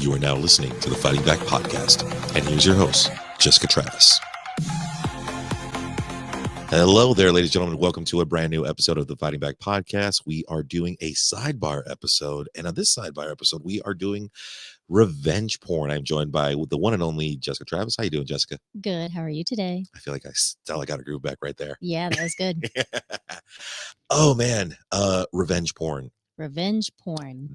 You are now listening to the Fighting Back Podcast. And here's your host, Jessica Travis. Hello there, ladies and gentlemen. Welcome to a brand new episode of the Fighting Back Podcast. We are doing a sidebar episode. And on this sidebar episode, we are doing revenge porn. I'm joined by the one and only Jessica Travis. How you doing, Jessica? Good. How are you today? I feel like I got a groove back right there. Yeah, that was good. Oh, man. Revenge porn. Revenge porn.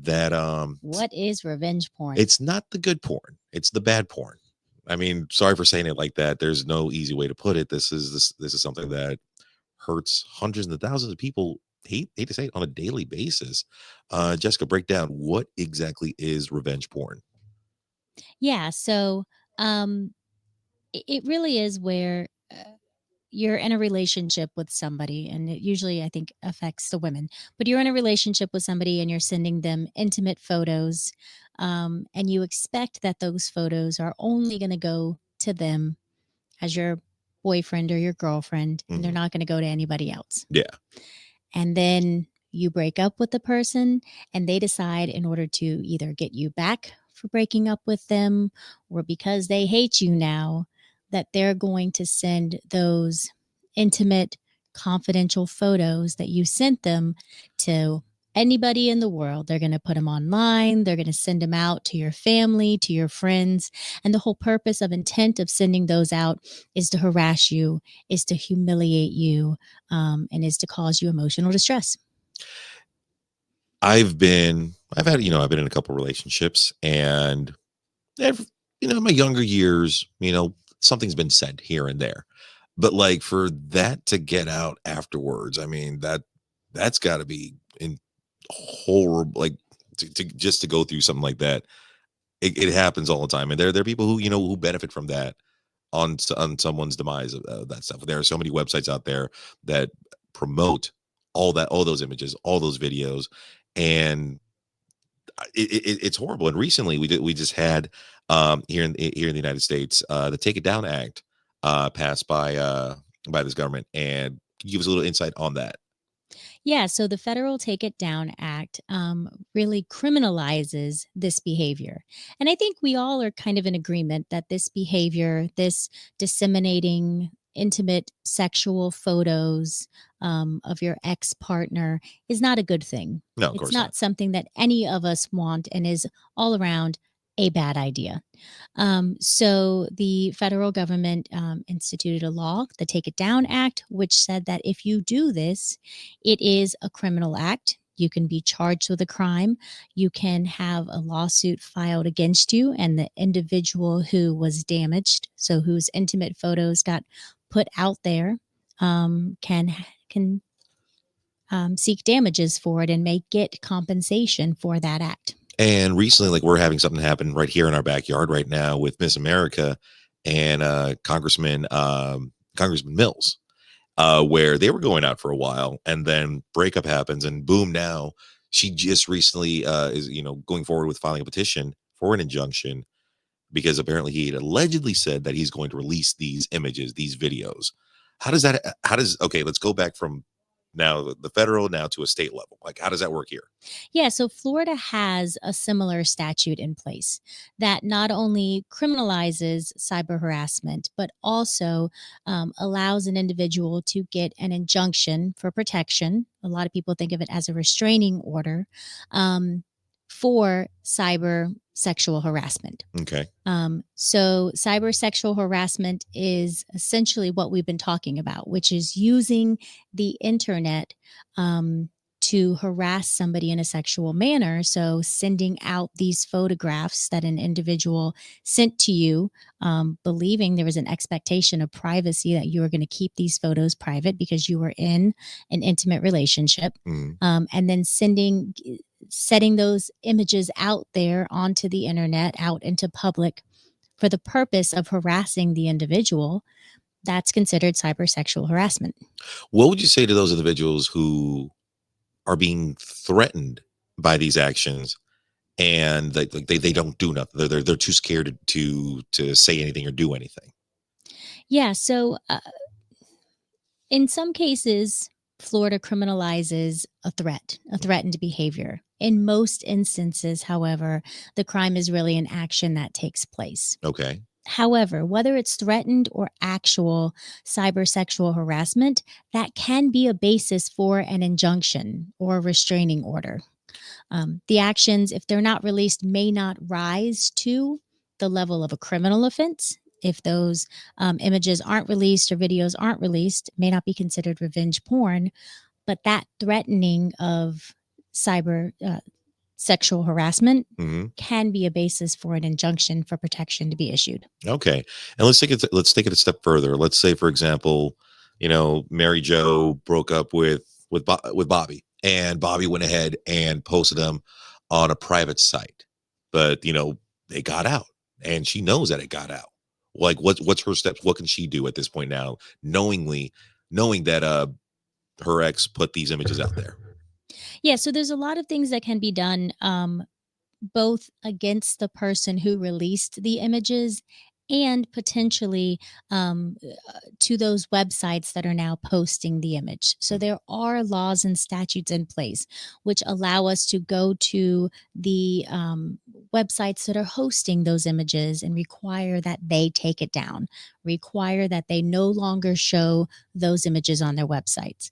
What is revenge porn? It's not the good porn. It's the bad porn. I mean, sorry for saying it like that. There's no easy way to put it. This is something that hurts hundreds and thousands of people. Hate to say it, on a daily basis. Jessica, break down what exactly is revenge porn. Yeah, so it really is where you're in a relationship with somebody, and it usually, I think, affects the women, but you're in a relationship with somebody and you're sending them intimate photos, and you expect that those photos are only going to go to them as your boyfriend or your girlfriend, and they're not going to go to anybody else. Yeah. And then you break up with the person and they decide, in order to either get you back for breaking up with them or because they hate you now, that they're going to send those intimate, confidential photos that you sent them to anybody in the world. They're going to put them online. They're going to send them out to your family, to your friends. And the whole purpose of intent of sending those out is to harass you, is to humiliate you, and is to cause you emotional distress. I've been in a couple relationships, and in my younger years, something's been said here and there, but like for that to get out afterwards, I mean, that's got to be in horrible, like to go through something like that. It happens all the time, and there are people who benefit from that on someone's demise of that stuff. There are so many websites out there that promote all those images, all those videos, and it's horrible. And recently we just had here in the United States the Take It Down Act passed by this government. And can you give us a little insight on that? Yeah, so the Federal Take It Down Act really criminalizes this behavior. And I think we all are kind of in agreement that this behavior, this disseminating intimate sexual photos of your ex-partner, is not a good thing. No, of It's course not something that any of us want, and is all around a bad idea. So the federal government instituted a law, the Take It Down Act, which said that if you do this, it is a criminal act. You can be charged with a crime. You can have a lawsuit filed against you, and the individual who was damaged, so whose intimate photos got put out there, can seek damages for it and may get compensation for that act. And recently, like, we're having something happen right here in our backyard right now with Miss America and Congressman Mills, where they were going out for a while, and then breakup happens, and boom, now she just recently is going forward with filing a petition for an injunction, because apparently he had allegedly said that he's going to release these images, these videos. Okay, let's go back from now the federal now to a state level. Like, how does that work here? Yeah, so Florida has a similar statute in place that not only criminalizes cyber harassment, but also allows an individual to get an injunction for protection. A lot of people think of it as a restraining order for cyber sexual harassment. Okay. So cyber sexual harassment is essentially what we've been talking about, which is using the internet to harass somebody in a sexual manner. So sending out these photographs that an individual sent to you, believing there was an expectation of privacy, that you were going to keep these photos private because you were in an intimate relationship, and then setting those images out there onto the internet, out into public, for the purpose of harassing the individual. That's considered cybersexual harassment. What would you say to those individuals who are being threatened by these actions, and they don't do nothing? They're too scared to say anything or do anything. Yeah. So in some cases, Florida criminalizes a threatened behavior. In most instances, however, the crime is really an action that takes place. Okay. However, whether it's threatened or actual cybersexual harassment, that can be a basis for an injunction or a restraining order. The actions, if they're not released, may not rise to the level of a criminal offense. If those images aren't released or videos aren't released, it may not be considered revenge porn, but that threatening of cyber sexual harassment Hmm. can be a basis for an injunction for protection to be issued. Okay. And let's take it a step further. Let's say, for example, Mary Jo broke up with Bobby, and Bobby went ahead and posted them on a private site, but they got out, and she knows that it got out. Like, what's her steps? What can she do at this point now, knowing that her ex put these images out there? Yeah, so there's a lot of things that can be done, both against the person who released the images and potentially to those websites that are now posting the image. So Mm. there are laws and statutes in place which allow us to go to the websites that are hosting those images and require that they take it down, require that they no longer show those images on their websites.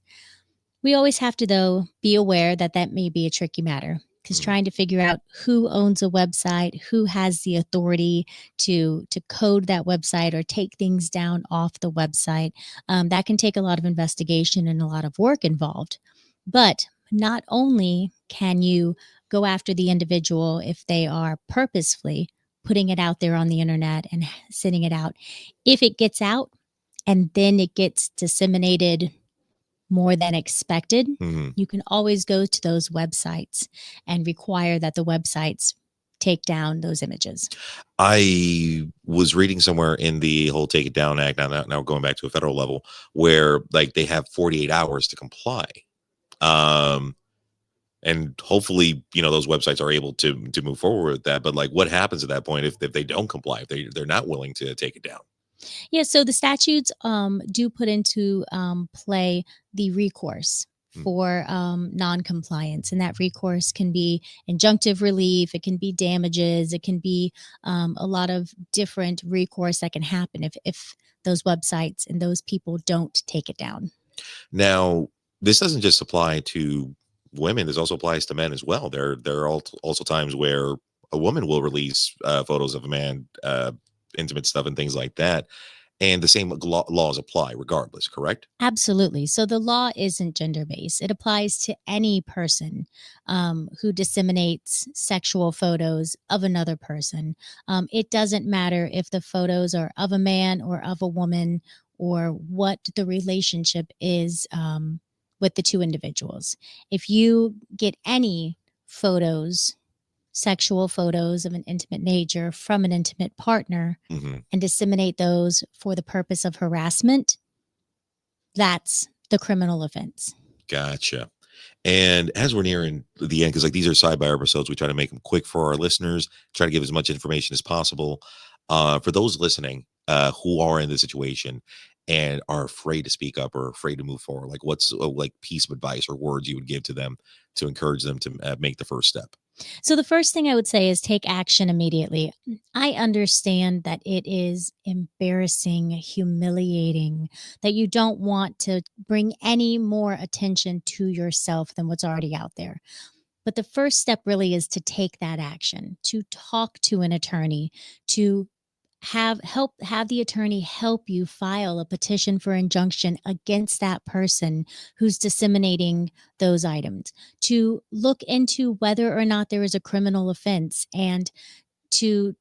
We always have to, though, be aware that that may be a tricky matter because Mhm. trying to figure out who owns a website, who has the authority to code that website or take things down off the website, that can take a lot of investigation and a lot of work involved. But not only can you go after the individual if they are purposefully putting it out there on the internet and sending it out, if it gets out and then it gets disseminated more than expected, Mhm. you can always go to those websites and require that the websites take down those images. I was reading somewhere in the whole Take It Down Act, now going back to a federal level, where like they have 48 hours to comply. Um, and hopefully, those websites are able to move forward with that. But like, what happens at that point if they don't comply, if they're not willing to take it down? Yeah, so the statutes do put into play the recourse Mm. for non-compliance, and that recourse can be injunctive relief, it can be damages, it can be a lot of different recourse that can happen if those websites and those people don't take it down. Now, this doesn't just apply to women. This also applies to men as well. There are also times where a woman will release photos of a man, intimate stuff, and things like that, and the same laws apply regardless. Correct? Absolutely. So the law isn't gender based. It applies to any person who disseminates sexual photos of another person. It doesn't matter if the photos are of a man or of a woman or what the relationship is with the two individuals. If you get any photos, sexual photos of an intimate nature from an intimate partner, Hmm. and disseminate those for the purpose of harassment, that's the criminal offense. Gotcha. And as we're nearing the end, because like these are sidebar episodes, we try to make them quick for our listeners, try to give as much information as possible. For those listening who are in this situation and are afraid to speak up or afraid to move forward, like what's like piece of advice or words you would give to them to encourage them to make the first step? So, the first thing I would say is take action immediately. I understand that it is embarrassing, humiliating, that you don't want to bring any more attention to yourself than what's already out there. But the first step really is to take that action, to talk to an attorney, to have the attorney help you file a petition for injunction against that person who's disseminating those items, to look into whether or not there is a criminal offense, and to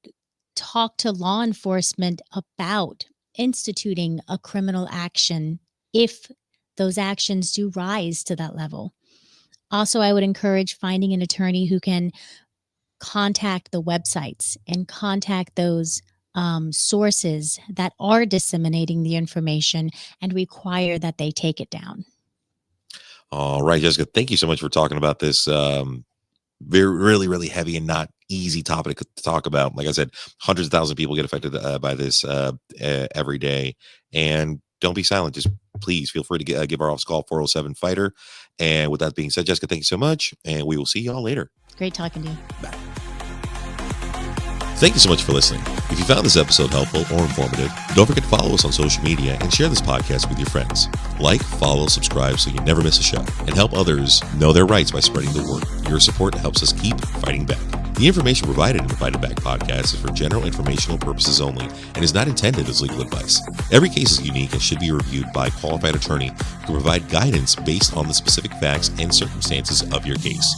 talk to law enforcement about instituting a criminal action if those actions do rise to that level. Also, I would encourage finding an attorney who can contact the websites and contact those sources that are disseminating the information and require that they take it down. All right, Jessica, thank you so much for talking about this very, really, really heavy and not easy topic to talk about. Like I said, hundreds of thousands of people get affected by this every day. And don't be silent. Just please feel free to give our office call, 407-FIGHTER. And with that being said, Jessica, thank you so much. And we will see y'all later. Great talking to you. Bye. Thank you so much for listening. If you found this episode helpful or informative, don't forget to follow us on social media and share this podcast with your friends. Like, follow, subscribe so you never miss a show, and help others know their rights by spreading the word. Your support helps us keep fighting back. The information provided in the Fighting Back podcast is for general informational purposes only and is not intended as legal advice. Every case is unique and should be reviewed by a qualified attorney who can provide guidance based on the specific facts and circumstances of your case.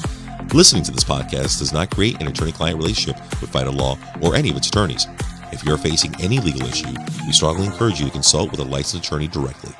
Listening to this podcast does not create an attorney-client relationship with Fighter Law or any of its attorneys. If you are facing any legal issue, we strongly encourage you to consult with a licensed attorney directly.